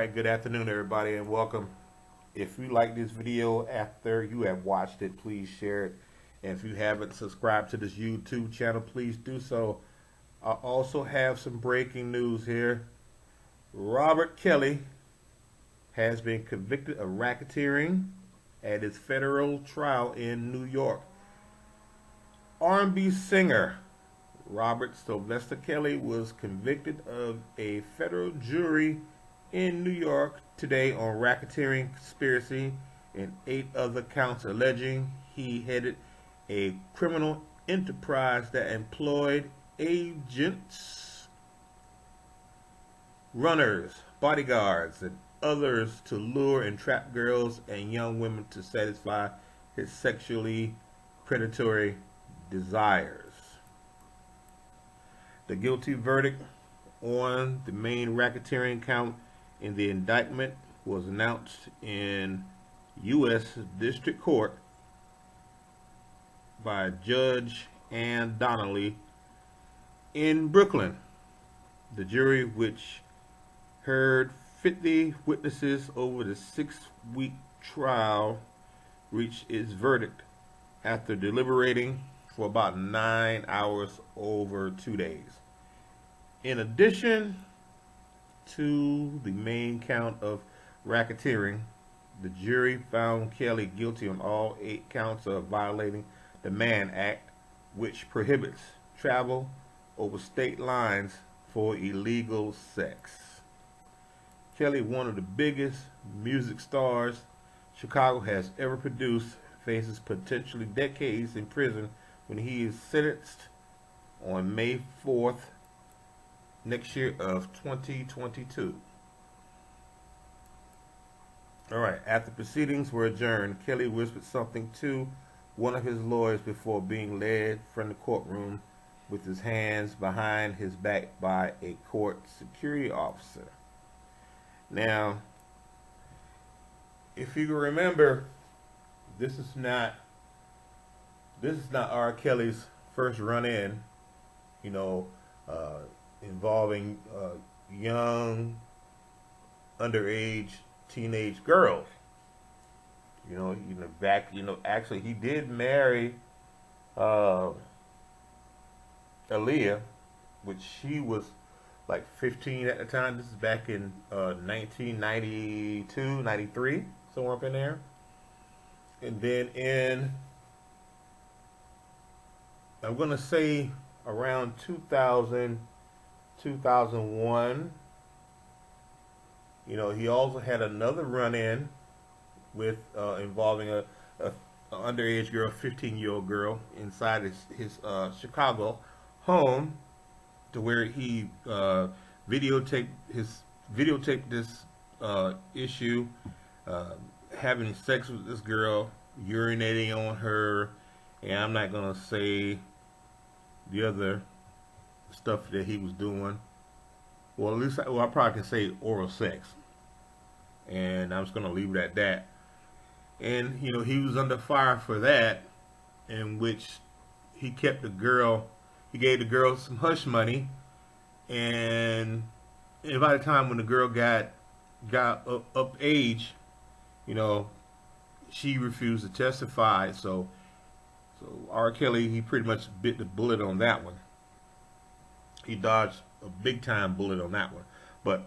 Alright, good afternoon everybody and welcome. If you like this video after you have watched it, please share it. And if you haven't subscribed to this YouTube channel, please do so. I also have some breaking news here. Robert Kelly has been convicted of racketeering at his federal trial in New York. R&B singer Robert Sylvester Kelly was convicted of a federal jury in New York today on racketeering, conspiracy, and 8 other counts alleging he headed a criminal enterprise that employed agents, runners, bodyguards, and others to lure and trap girls and young women to satisfy his sexually predatory desires. The guilty verdict on the main racketeering count in the indictment was announced in U.S. District Court by Judge Ann Donnelly in Brooklyn. The jury, which heard 50 witnesses over the 6-week trial, reached its verdict after deliberating for about 9 hours over 2 days. In addition to the main count of racketeering, the jury found Kelly guilty on all 8 counts of violating the Mann Act, which prohibits travel over state lines for illegal sex. Kelly, one of the biggest music stars Chicago has ever produced, faces potentially decades in prison when he is sentenced on May 4th next year of 2022. Alright, after proceedings were adjourned, Kelly whispered something to one of his lawyers before being led from the courtroom with his hands behind his back by a court security officer. Now, if you can remember, this is not R. Kelly's first run-in, involving young, underage, teenage girls. Actually, he did marry Aaliyah, which she was like 15 at the time. This is back in 1992, 93, somewhere up in there. And then I'm going to say around 2000, 2001, he also had another run-in with involving a underage girl, 15-year-old girl, inside his Chicago home, to where he videotaped this issue, having sex with this girl, urinating on her, and I'm not gonna say the other stuff that he was doing. Well, at least I probably can say oral sex, and I'm just gonna leave it at that. And he was under fire for that, in which he kept the girl. He gave the girl some hush money, and by the time when the girl got up age, she refused to testify. So R. Kelly, he pretty much bit the bullet on that one. He dodged a big time bullet on that one. But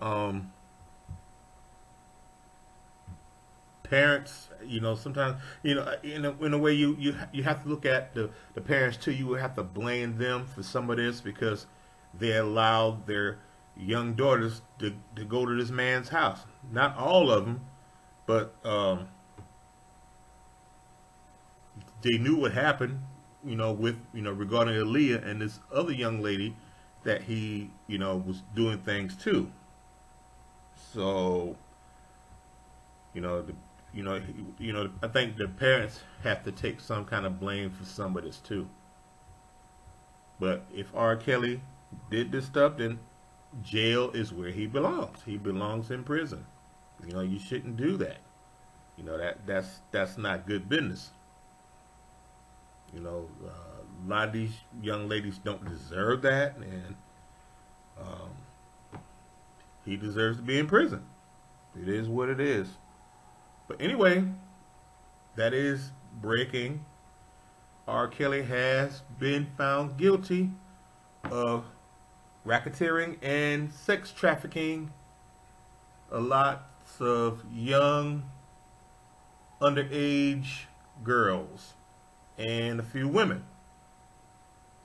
parents, sometimes, in a way, you have to look at the parents too. You would have to blame them for some of this, because they allowed their young daughters to go to this man's house. Not all of them, but they knew what happened, with regarding Aaliyah and this other young lady that he was doing things to. So I think the parents have to take some kind of blame for some of this too. But if R. Kelly did this stuff, then jail is where he belongs. He belongs in prison. You shouldn't do that. That's not good business. A lot of these young ladies don't deserve that, and he deserves to be in prison. It is what it is. But anyway, that is breaking. R. Kelly has been found guilty of racketeering and sex trafficking a lot of young underage girls and a few women.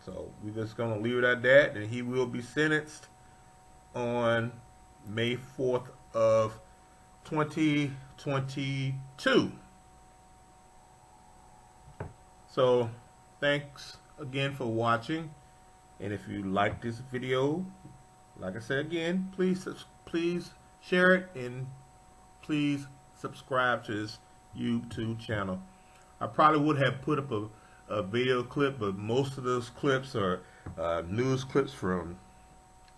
So we're just gonna leave it at that, and he will be sentenced on May 4th of 2022. So thanks again for watching, and if you like this video, like I said again, please share it, and please subscribe to this YouTube channel. I probably would have put up a video clip, but most of those clips are news clips from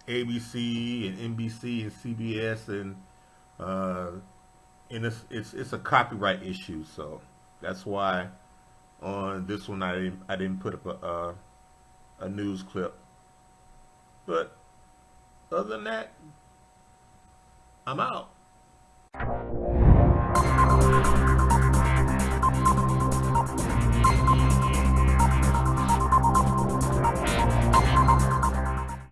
ABC and NBC and CBS, and it's a copyright issue, so that's why on this one I didn't put up a news clip. But other than that, I'm out.